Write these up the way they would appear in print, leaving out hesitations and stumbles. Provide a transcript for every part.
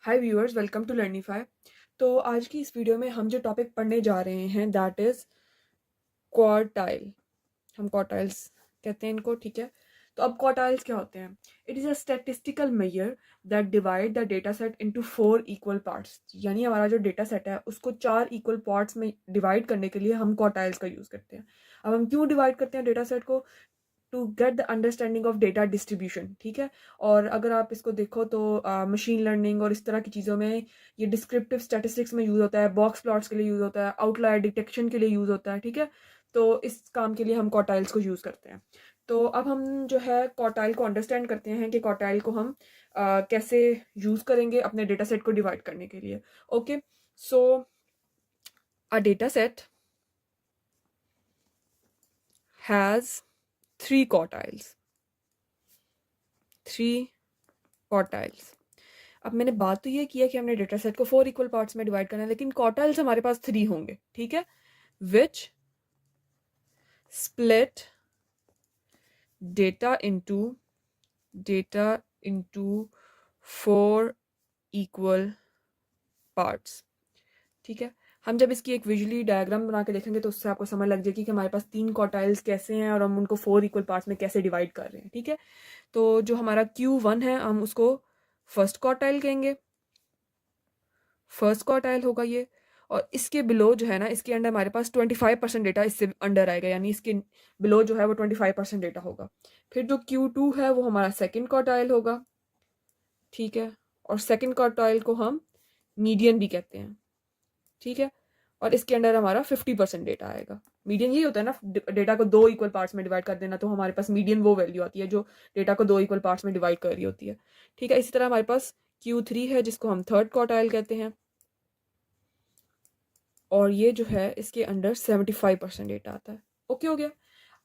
Hi viewers, welcome to Learnify. तो आज की इस वीडियो में हम जो टॉपिक पढ़ने जा रहे हैं दैट इज़ क्वार्टाइल। हम क्वार्टाइल्स कहते हैं इनको, ठीक है। तो अब क्वार्टाइल्स क्या होते हैं? It is a statistical measure that divide the data set into 4 equal parts. यानी हमारा जो डेटा सेट है उसको 4 इक्वल पार्ट्स में डिवाइड करने के लिए हम क्वार्टाइल्स का यूज़ करते हैं। अब हम क्यों डिवाइड करते हैं डेटा सेट को? To get the understanding of data distribution, ठीक है। और अगर आप इसको देखो तो मशीन लर्निंग और इस तरह की चीज़ों में ये डिस्क्रिप्टिव स्टैटिस्टिक्स में यूज़ होता है, बॉक्स प्लॉट्स के लिए यूज़ होता है, आउटलायर डिटेक्शन के लिए यूज़ होता है, ठीक है। तो इस काम के लिए हम क्वार्टाइल्स को यूज़ करते हैं। तो अब हम जो है क्वार्टाइल को अंडरस्टैंड करते हैं कि क्वार्टाइल को हम कैसे यूज़ करेंगे अपने डेटा सेट को डिवाइड करने के लिए। Okay, so a data set has 3 quartiles. 3 quartiles. अब मैंने बात तो ये की है कि हमने डेटा सेट को 4 इक्वल पार्ट्स में डिवाइड करना है, लेकिन क्वार्टाइल्स हमारे पास 3 होंगे, ठीक है। Which split data into data into 4 equal parts, ठीक है। हम जब इसकी एक विजुअली डायग्राम बना के देखेंगे तो उससे आपको समझ लग जाएगी कि हमारे पास 3 क्वार्टाइल्स कैसे हैं और हम उनको 4 इक्वल पार्ट्स में कैसे डिवाइड कर रहे हैं, ठीक है। तो जो हमारा Q1 है हम उसको फर्स्ट क्वार्टाइल कहेंगे, फर्स्ट क्वार्टाइल होगा ये। और इसके बिलो जो है ना, इसके अंडर हमारे पास 25% डेटा इससे अंडर आएगा, यानी इसके बिलो जो है वो 25% डेटा होगा। फिर जो Q2 है वो हमारा सेकंड क्वार्टाइल होगा, ठीक है। और सेकंड क्वार्टाइल को हम मीडियन भी कहते हैं, ठीक है। और इसके अंडर हमारा 50% डेटा आएगा। मीडियन यही होता है ना, डेटा को 2 इक्वल पार्ट्स में डिवाइड कर देना, तो हमारे पास मीडियन वो वैल्यू आती है जो डेटा को 2 इक्वल पार्ट्स में डिवाइड कर रही होती है, ठीक है। इसी तरह हमारे पास Q3 है जिसको हम थर्ड क्वार्टाइल कहते हैं, और ये जो है इसके अंडर 75% डेटा आता है। ओके हो गया।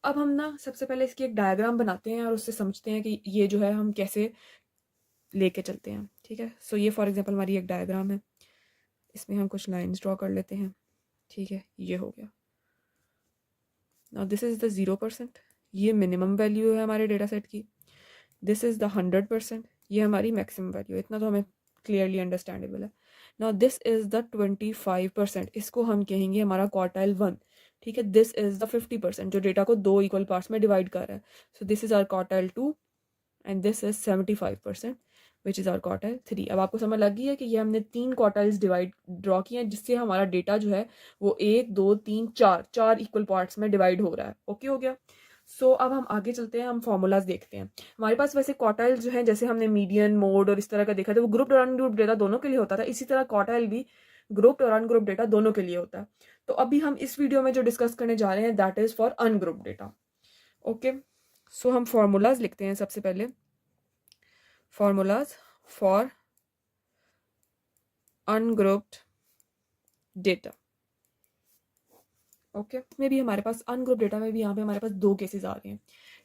अब हम ना सबसे पहले इसकी एक डायग्राम बनाते हैं और उससे समझते हैं कि ये जो है हम कैसे लेके चलते हैं, ठीक है। सो ये फॉर एग्जांपल हमारी एक डायग्राम है, इसमें हम कुछ लाइंस ड्रॉ कर लेते हैं, ठीक है। ये हो गया। नाउ दिस इज़ द 0%, ये मिनिमम वैल्यू है हमारे डेटा सेट की। दिस इज़ द 100%, ये हमारी मैक्सिमम वैल्यू है। इतना तो हमें क्लियरली अंडरस्टैंडेबल है। नाउ दिस इज़ द 25%, इसको हम कहेंगे हमारा क्वार्टाइल 1, ठीक है। दिस इज़ द 50% जो डेटा को 2 इक्वल पार्ट्स में डिवाइड कर रहा है। So this is our quartile 2 and this is 75% which is our quartile 3। अब आपको समझ लग गई है कि ये हमने 3 क्वार्टाइल्स डिवाइड ड्रॉ किए हैं जिससे हमारा डेटा जो है वो 1 2 3 4 इक्वल पार्ट्स में डिवाइड हो रहा है। ओके हो गया। सो अब हम आगे चलते हैं, हम फॉर्मूलाज देखते हैं। हमारे पास वैसे क्वार्टाइल जो है, जैसे हमने मीडियन, मोड और इस तरह का देखा था, वो ग्रुप और अनग्रुप डेटा दोनों के लिए होता था। इसी तरह क्वार्टाइल भी ग्रुप और अनग्रुप डेटा दोनों के लिए होता है। तो अभी हम इस वीडियो में जो डिस्कस करने जा रहे हैं that is for ungroup data. Okay, so हम फॉर्मूलाज लिखते हैं सबसे पहले। Formulas for ungrouped data. Okay, में भी हमारे पास अनग्रुप डेटा में भी यहाँ पे हमारे पास 2 केसेस आ रहे हैं,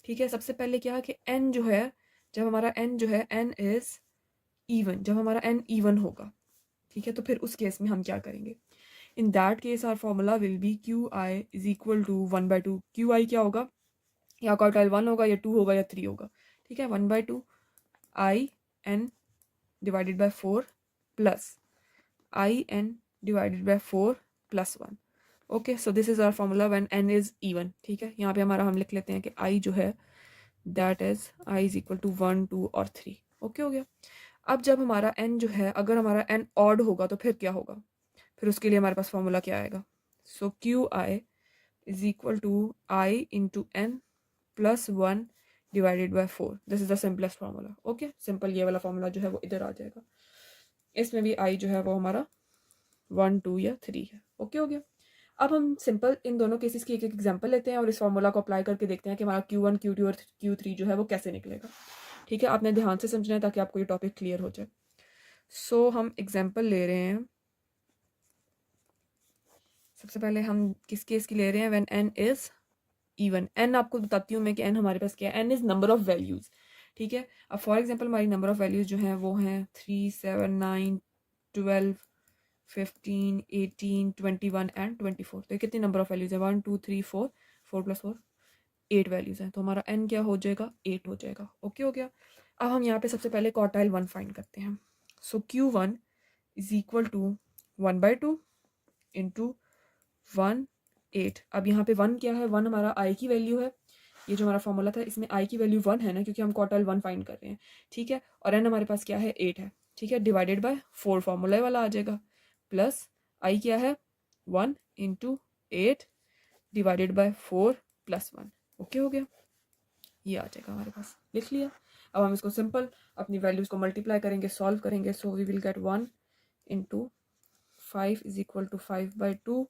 ठीक है। सबसे पहले क्या है कि n जो है, जब हमारा n जो है n इज इवन, जब हमारा n इवन होगा, ठीक है, तो फिर उस केस में हम क्या करेंगे? In that case our formula will be QI is equal to 1/2। QI क्या होगा? या क्वार्टाइल 1 होगा या 2 होगा या 3 होगा, ठीक है। 1/2 IN divided by 4 plus IN divided by 4 plus 1। Okay, so this is our formula when n is even, ठीक है। यहाँ पे हमारा हम लिख लेते हैं कि I जो है that is I is equal to 1 2 और 3। ओके हो गया। अब जब हमारा n जो है, अगर हमारा n ऑड होगा तो फिर क्या होगा? फिर उसके लिए हमारे पास फॉर्मूला क्या आएगा? So QI is equal to I into n plus 1 divided by 4। This is the simplest formula. Okay, simple ये वाला फॉर्मूला जो है वो इधर आ जाएगा। इसमें भी I जो है वो हमारा 1 2 या 3 है। ओके हो गया। अब हम सिंपल इन दोनों केसेस की एक एक एग्जांपल लेते हैं और इस फॉर्मूला को अप्लाई करके देखते हैं कि हमारा Q1 Q2 और Q3 जो है वो कैसे निकलेगा, ठीक है। आपने ध्यान से समझना है ताकि आपको ये टॉपिक क्लियर हो जाए। सो हम एग्जांपल ले रहे हैं। सबसे पहले हम किस केस की ले रहे हैं? When n is even. n आपको बताती हूँ मैं कि n हमारे पास क्या है। n is number of values, ठीक है। अब फॉर एग्जांपल हमारी नंबर ऑफ वैल्यूज जो हैं वो हैं 3 7 9 12 15 18 21 एंड 24। तो कितनी नंबर ऑफ वैल्यूज है? 1 2 3 4, 4 प्लस 4 8 वैल्यूज हैं। तो हमारा n क्या हो जाएगा? 8 हो जाएगा। ओके हो गया। अब हम यहाँ पे सबसे पहले क्वार्टाइल 1 फाइंड करते हैं। So Q1 is equal to 1/2 into 1 8। अब यहाँ पे 1 क्या है, 1 हमारा आई की वैल्यू है। ये जो हमारा फॉर्मूला था इसमें आई की वैल्यू 1 है ना, क्योंकि हम क्वार्टाइल 1 फाइंड कर रहे हैं, ठीक है। और एन हमारे पास क्या है, 8 है, ठीक है, डिवाइडेड बाय 4 फॉर्मूला वाला आ जाएगा, प्लस आई क्या है 1 into 8 divided by 4 plus 1। Okay हो गया, ये आ जाएगा हमारे पास, लिख लिया। अब हम इसको सिंपल अपनी वैल्यूज को मल्टीप्लाई करेंगे, सॉल्व करेंगे। So we will get 1 into 5 is equal to 5/2।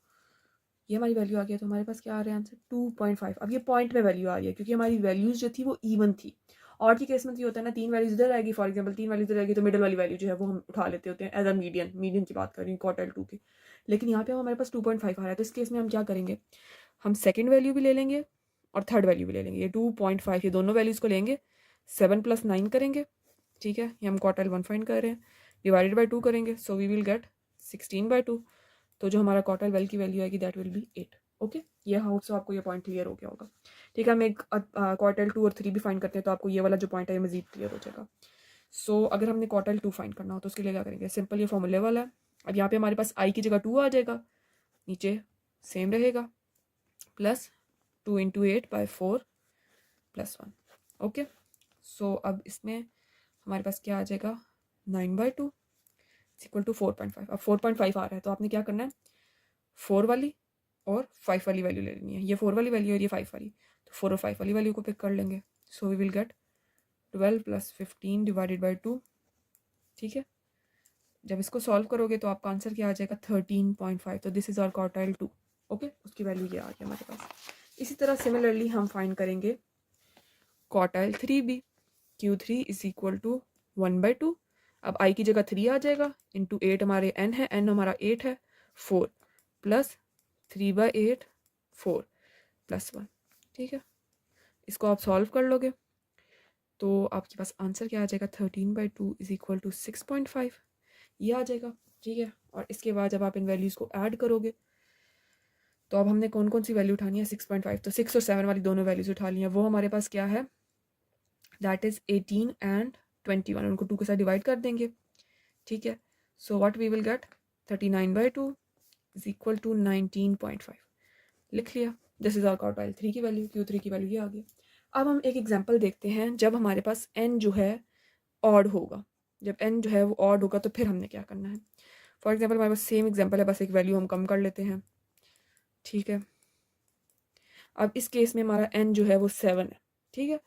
ये हमारी वैल्यू आ गया, तो हमारे पास क्या आ रहा है आंसर 2.5। अब ये पॉइंट में वैल्यू आ रही है क्योंकि हमारी वैल्यूज जो थी वो इवन थी। और की केस में तो ये होता है ना, 3 वैल्यूज इधर आएगी, फॉर एग्जांपल 3 वैल्यूज इधर आएगी, तो मिडल वाली वैल्यू जो है वो हम उठा लेते होते हैं एज अ मीडियन की बात कर रही हूँ क्वार्टाइल 2 की। लेकिन यहाँ पे हमारे पास 2.5 आ रहा है, तो इस केस में हम क्या करेंगे, हम सेकेंड वैल्यू भी ले लेंगे और थर्ड वैल्यू भी ले लेंगे। ये 2.5 ये दोनों वैल्यूज को लेंगे, 7 + 9 करेंगे, ठीक है, ये हम क्वार्टाइल 1 फाइंड कर रहे हैं, डिवाइडेड बाय 2 करेंगे, सो वी विल गेट 16/2। तो जो हमारा क्वार्टाइल वेल की वैल्यू आएगी दैट विल बी 8। ओके, ये होप सो आपको ये पॉइंट क्लियर हो गया होगा, ठीक है। हम एक क्वार्टाइल 2 और 3 भी फाइंड करते हैं, तो आपको ये वाला जो पॉइंट है ये मजीद क्लियर हो जाएगा। सो अगर हमने क्वार्टाइल 2 फाइंड करना हो तो उसके लिए क्या करेंगे, सिंपल ये फॉर्मूले वाला है। अब यहाँ पे हमारे पास आई की जगह 2 आ जाएगा, नीचे सेम रहेगा, प्लस 2 इंटू 8/4 प्लस 1। ओके, सो अब इसमें हमारे पास क्या आ जाएगा 9/2 इक्वल टू 4.5। अब 4.5 आ रहा है तो आपने क्या करना है, 4 वाली और 5 वाली वैल्यू ले लेनी है। ये 4 वाली वैल्यू और ये 5 वाली, तो 4 और 5 वाली वैल्यू को पिक कर लेंगे। So we will get 12 + 15 divided by 2, ठीक है। जब इसको सॉल्व करोगे तो आपका आंसर क्या आ जाएगा 13.5। तो this is our quartile 2। Okay, उसकी वैल्यू ये आ गया हमारे पास। इसी तरह सिमिलरली हम फाइंड करेंगे क्वार्टाइल 3 भी। Q3 is equal to 1/2। अब आई की जगह 3 आ जाएगा, इंटू 8 हमारे n है, n हमारा 8 है, 4 प्लस 3/8 4 प्लस 1, ठीक है। इसको आप सॉल्व कर लोगे तो आपके पास आंसर क्या आ जाएगा 13/2 इज इक्वल टू 6.5, ये आ जाएगा, ठीक है। और इसके बाद जब आप इन वैल्यूज़ को ऐड करोगे तो अब हमने कौन कौन सी वैल्यू उठानी है, 6.5, तो 6 और 7 वाली दोनों वैल्यूज उठा ली हैं। वो हमारे पास क्या है, दैट इज 18 एंड 21, उनको 2 के साथ डिवाइड कर देंगे, ठीक है। So what we will get 39/2 is equal to 19.5, लिख लिया। दिस इज आवर क्वार्टाइल 3 की वैल्यू, Q3 की वैल्यू ये आ गई। अब हम एक एग्जांपल देखते हैं, जब हमारे पास n जो है ऑड होगा, जब n जो है वो ऑड होगा तो फिर हमने क्या करना है। फॉर एग्जांपल हमारे पास सेम एग्जांपल है, बस एक वैल्यू हम कम कर लेते हैं, ठीक है। अब इस केस में हमारा n जो है वो 7 है, ठीक है।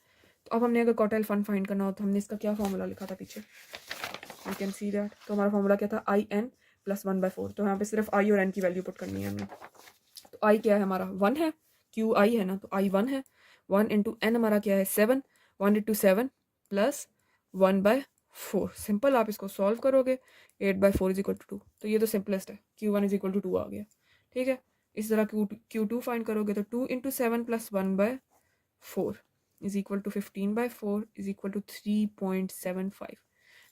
तो अब हमने अगर क्वार्टाइल 1 फाइंड करना हो तो हमने इसका क्या फॉर्मूला लिखा था पीछे, यू कैन सी दैट। तो हमारा फॉर्मूला क्या था, IN + 1/4। तो यहाँ पे सिर्फ I और N की वैल्यू पुट करनी है हमें। तो I क्या है हमारा 1 है, QI है ना, तो I 1 है, 1 इंटू N हमारा क्या है 7, 1 इंटू 7 प्लस 1/4। सिंपल, आप इसको सॉल्व करोगे 8/4 इज इक्वल टू 2। तो ये तो सिंपलेस्ट है, Q1 इज इक्वल टू 2 आ गया, ठीक है। इस तरह Q2 फाइंड करोगे तो 2 into 7 plus 1/4 is equal to 15/4 is equal to 3.75।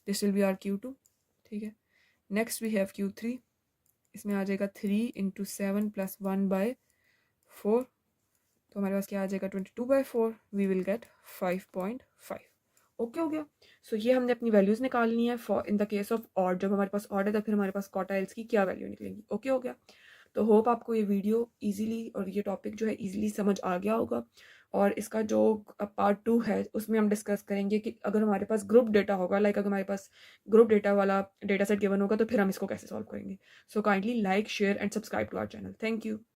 This will be our Q2, ठीक है। नेक्स्ट वी हैव Q3, इसमें आ जाएगा 3 इंटू 7 प्लस 1/4, तो हमारे पास क्या आ जाएगा 22/4, वी विल गेट 5.5। ओके हो गया। सो ये हमने अपनी वैल्यूज़ निकालनी है for in the case of odd. जब हमारे पास ऑड है तो फिर हमारे पास क्वार्टाइल्स की क्या वैल्यू निकलेंगी। ओके हो गया। तो होप आपको ये वीडियो इजीली और ये टॉपिक जो है इजीली समझ आ गया होगा। और इसका जो पार्ट 2 है उसमें हम डिस्कस करेंगे कि अगर हमारे पास ग्रुप डेटा होगा, लाइक अगर हमारे पास ग्रुप डेटा वाला डेटा सेट गिवन होगा तो फिर हम इसको कैसे सॉल्व करेंगे। So kindly like, share and subscribe to our channel. Thank you.